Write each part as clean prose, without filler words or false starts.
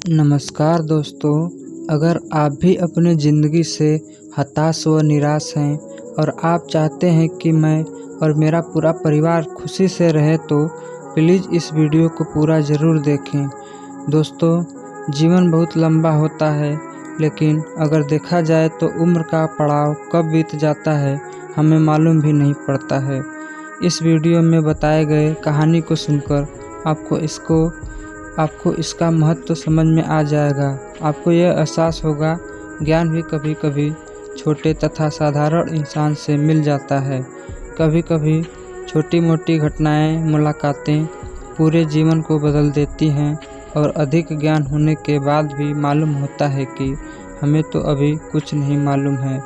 नमस्कार दोस्तों, अगर आप भी अपने ज़िंदगी से हताश व निराश हैं और आप चाहते हैं कि मैं और मेरा पूरा परिवार खुशी से रहे तो प्लीज़ इस वीडियो को पूरा ज़रूर देखें। दोस्तों, जीवन बहुत लंबा होता है, लेकिन अगर देखा जाए तो उम्र का पड़ाव कब बीत जाता है हमें मालूम भी नहीं पड़ता है। इस वीडियो में बताए गए कहानी को सुनकर आपको इसका महत्व समझ में आ जाएगा। आपको यह एहसास होगा, ज्ञान भी कभी कभी छोटे तथा साधारण इंसान से मिल जाता है। कभी कभी छोटी मोटी घटनाएं, मुलाकातें पूरे जीवन को बदल देती हैं और अधिक ज्ञान होने के बाद भी मालूम होता है कि हमें तो अभी कुछ नहीं मालूम है।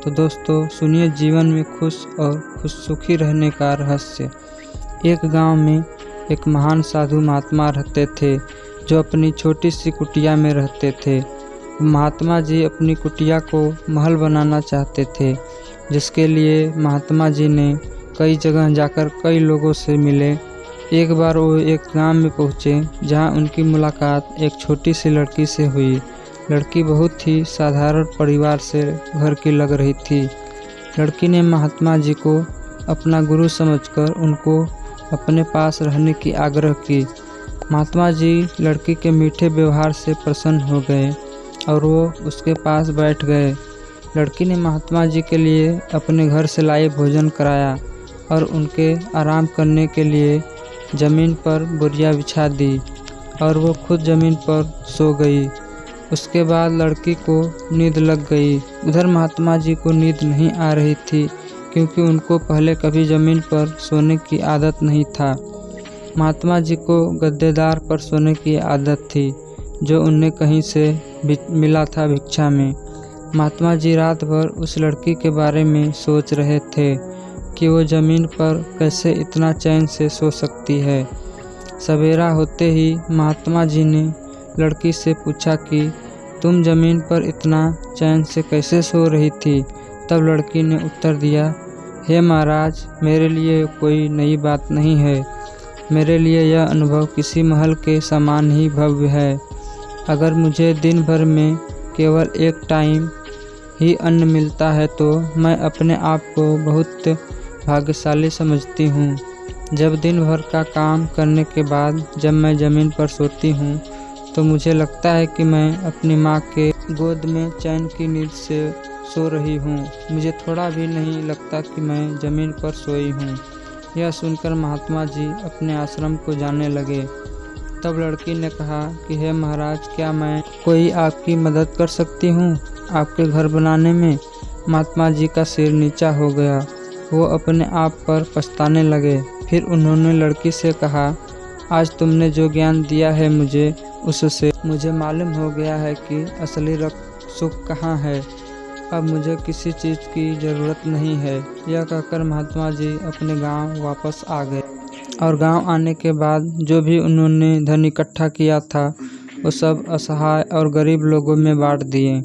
तो दोस्तों सुनिए जीवन में खुश और सुखी रहने का रहस्य। एक गांव में एक महान साधु महात्मा रहते थे जो अपनी छोटी सी कुटिया में रहते थे। महात्मा जी अपनी कुटिया को महल बनाना चाहते थे, जिसके लिए महात्मा जी ने कई जगह जाकर कई लोगों से मिले। एक बार वो एक गांव में पहुँचे जहां उनकी मुलाकात एक छोटी सी लड़की से हुई। लड़की बहुत ही साधारण परिवार से घर की लग रही थी। लड़की ने महात्मा जी को अपना गुरु समझकर उनको अपने पास रहने की आग्रह की। महात्मा जी लड़की के मीठे व्यवहार से प्रसन्न हो गए और वो उसके पास बैठ गए। लड़की ने महात्मा जी के लिए अपने घर से लाए भोजन कराया और उनके आराम करने के लिए ज़मीन पर बोरियां बिछा दी और वो खुद ज़मीन पर सो गई। उसके बाद लड़की को नींद लग गई। उधर महात्मा जी को नींद नहीं आ रही थी, क्योंकि उनको पहले कभी ज़मीन पर सोने की आदत नहीं था। महात्मा जी को गद्देदार पर सोने की आदत थी, जो उन्हें कहीं से मिला था भिक्षा में। महात्मा जी रात भर उस लड़की के बारे में सोच रहे थे कि वो ज़मीन पर कैसे इतना चैन से सो सकती है। सवेरा होते ही महात्मा जी ने लड़की से पूछा कि तुम ज़मीन पर इतना चैन से कैसे सो रही थी। तब लड़की ने उत्तर दिया, हे महाराज, मेरे लिए कोई नई बात नहीं है। मेरे लिए यह अनुभव किसी महल के समान ही भव्य है। अगर मुझे दिन भर में केवल एक टाइम ही अन्न मिलता है तो मैं अपने आप को बहुत भाग्यशाली समझती हूँ। जब दिन भर का काम करने के बाद जब मैं ज़मीन पर सोती हूँ तो मुझे लगता है कि मैं अपनी माँ के गोद में चैन की नींद से सो रही हूँ। मुझे थोड़ा भी नहीं लगता कि मैं ज़मीन पर सोई हूँ। यह सुनकर महात्मा जी अपने आश्रम को जाने लगे। तब लड़की ने कहा कि हे महाराज, क्या मैं कोई आपकी मदद कर सकती हूँ आपके घर बनाने में। महात्मा जी का सिर नीचा हो गया। वो अपने आप पर पछताने लगे। फिर उन्होंने लड़की से कहा, आज तुमने जो ज्ञान दिया है मुझे, उससे मुझे मालूम हो गया है कि असली सुख कहाँ है। अब मुझे किसी चीज़ की ज़रूरत नहीं है। यह कहकर महात्मा जी अपने गांव वापस आ गए और गांव आने के बाद जो भी उन्होंने धन इकट्ठा किया था वो सब असहाय और गरीब लोगों में बांट दिए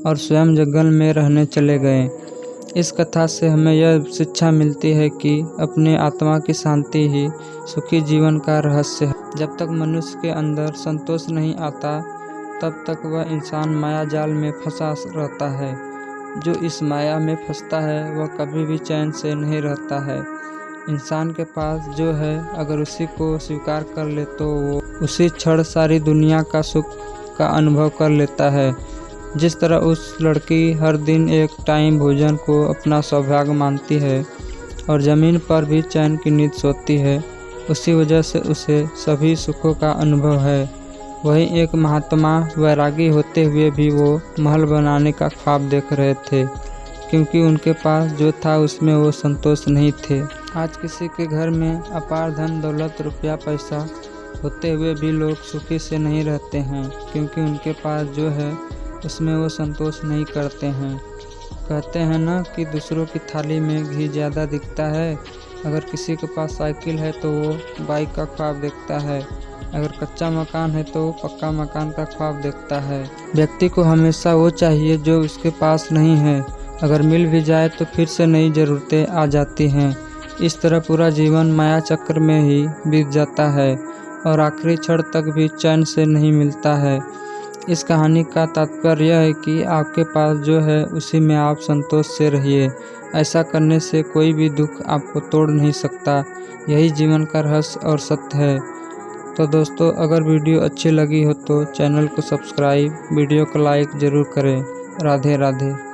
और स्वयं जंगल में रहने चले गए। इस कथा से हमें यह शिक्षा मिलती है कि अपने आत्मा की शांति ही सुखी जीवन का रहस्य है। जब तक मनुष्य के अंदर संतोष नहीं आता तब तक वह इंसान माया जाल में फंसा रहता है। जो इस माया में फंसता है वह कभी भी चैन से नहीं रहता है। इंसान के पास जो है अगर उसी को स्वीकार कर ले तो वो उसी क्षण सारी दुनिया का सुख का अनुभव कर लेता है। जिस तरह उस लड़की हर दिन एक टाइम भोजन को अपना सौभाग्य मानती है और ज़मीन पर भी चैन की नींद सोती है, उसी वजह से उसे सभी सुखों का अनुभव है। वहीं एक महात्मा वैरागी होते हुए भी वो महल बनाने का ख्वाब देख रहे थे, क्योंकि उनके पास जो था उसमें वो संतोष नहीं थे। आज किसी के घर में अपार धन दौलत रुपया पैसा होते हुए भी लोग सुखी से नहीं रहते हैं, क्योंकि उनके पास जो है उसमें वो संतोष नहीं करते हैं। कहते हैं ना कि दूसरों की थाली में घी ज़्यादा दिखता है। अगर किसी के पास साइकिल है तो वो बाइक का ख्वाब देखता है। अगर कच्चा मकान है तो वो पक्का मकान का ख्वाब देखता है। व्यक्ति को हमेशा वो चाहिए जो उसके पास नहीं है। अगर मिल भी जाए तो फिर से नई ज़रूरतें आ जाती हैं। इस तरह पूरा जीवन माया चक्र में ही बीत जाता है और आखिरी क्षण तक भी चैन से नहीं मिलता है। इस कहानी का तात्पर्य यह है कि आपके पास जो है उसी में आप संतोष से रहिए। ऐसा करने से कोई भी दुख आपको तोड़ नहीं सकता। यही जीवन का रहस्य और सत्य है। तो दोस्तों, अगर वीडियो अच्छी लगी हो तो चैनल को सब्सक्राइब, वीडियो को लाइक ज़रूर करें। राधे राधे।